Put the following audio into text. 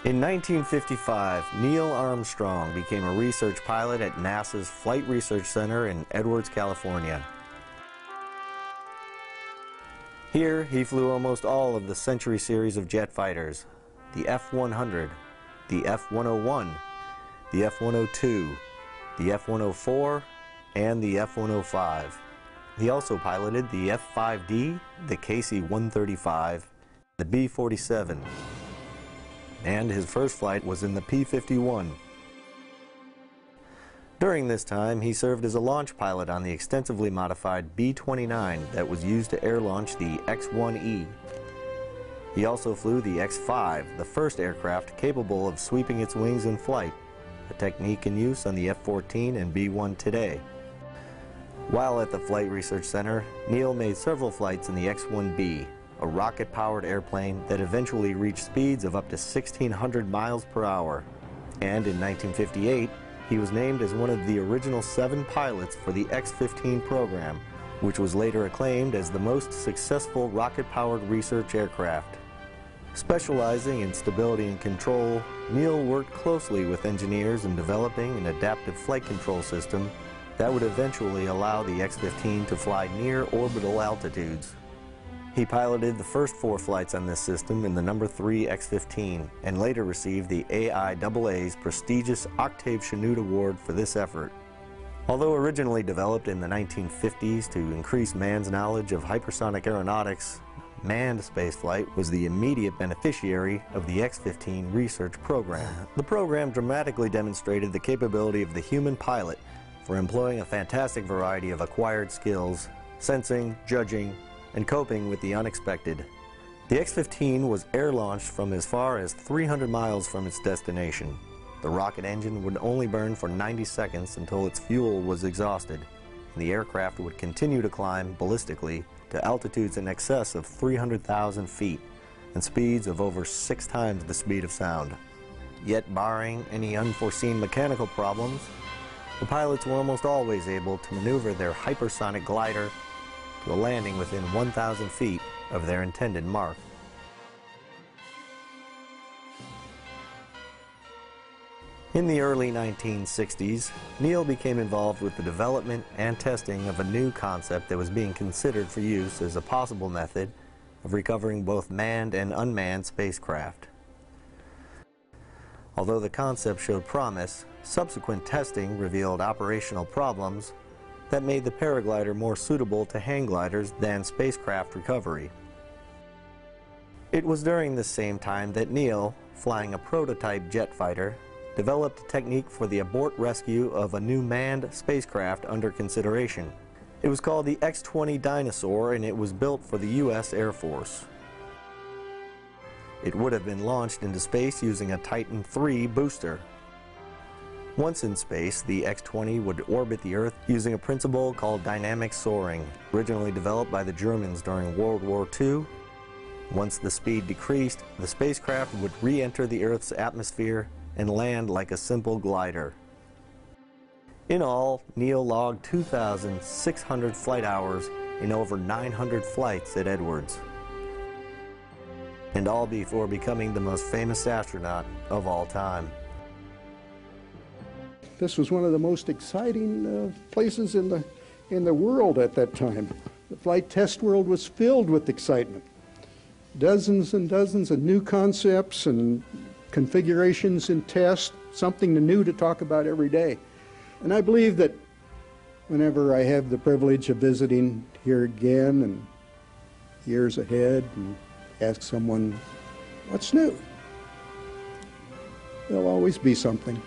In 1955, Neil Armstrong became a research pilot at NASA's Flight Research Center in Edwards, California. Here, he flew almost all of the Century series of jet fighters, the F-100, the F-101, the F-102, the F-104, and the F-105. He also piloted the F-5D, the KC-135, the B-47, and his first flight was in the P-51. During this time, he served as a launch pilot on the extensively modified B-29 that was used to air launch the X-1E. He also flew the X-5, the first aircraft capable of sweeping its wings in flight, a technique in use on the F-14 and B-1 today. While at the Flight Research Center, Neil made several flights in the X-1B, a rocket-powered airplane that eventually reached speeds of up to 1,600 miles per hour. And in 1958, he was named as one of the original 7 pilots for the X-15 program, which was later acclaimed as the most successful rocket-powered research aircraft. Specializing in stability and control, Neil worked closely with engineers in developing an adaptive flight control system that would eventually allow the X-15 to fly near orbital altitudes. He piloted the first 4 flights on this system in the number 3 X-15 and later received the AIAA's prestigious Octave Chanute Award for this effort. Although originally developed in the 1950s to increase man's knowledge of hypersonic aeronautics, manned spaceflight was the immediate beneficiary of the X-15 research program. The program dramatically demonstrated the capability of the human pilot for employing a fantastic variety of acquired skills, sensing, judging, and coping with the unexpected. The X-15 was air-launched from as far as 300 miles from its destination. The rocket engine would only burn for 90 seconds until its fuel was exhausted, and the aircraft would continue to climb ballistically to altitudes in excess of 300,000 feet and speeds of over 6 times the speed of sound. Yet, barring any unforeseen mechanical problems, the pilots were almost always able to maneuver their hypersonic glider to a landing within 1,000 feet of their intended mark. In the early 1960s, Neil became involved with the development and testing of a new concept that was being considered for use as a possible method of recovering both manned and unmanned spacecraft. Although the concept showed promise, subsequent testing revealed operational problems that made the paraglider more suitable to hang gliders than spacecraft recovery. It was during this same time that Neil, flying a prototype jet fighter, developed a technique for the abort rescue of a new manned spacecraft under consideration. It was called the X-20 Dinosaur, and it was built for the U.S. Air Force. It would have been launched into space using a Titan III booster. Once in space, the X-20 would orbit the Earth using a principle called dynamic soaring, originally developed by the Germans during World War II. Once the speed decreased, the spacecraft would re-enter the Earth's atmosphere and land like a simple glider. In all, Neil logged 2,600 flight hours in over 900 flights at Edwards, and all before becoming the most famous astronaut of all time. This was one of the most exciting places in the world at that time. The flight test world was filled with excitement. Dozens and dozens of new concepts and configurations in test, something new to talk about every day. And I believe that whenever I have the privilege of visiting here again and years ahead and ask someone, what's new? There'll always be something.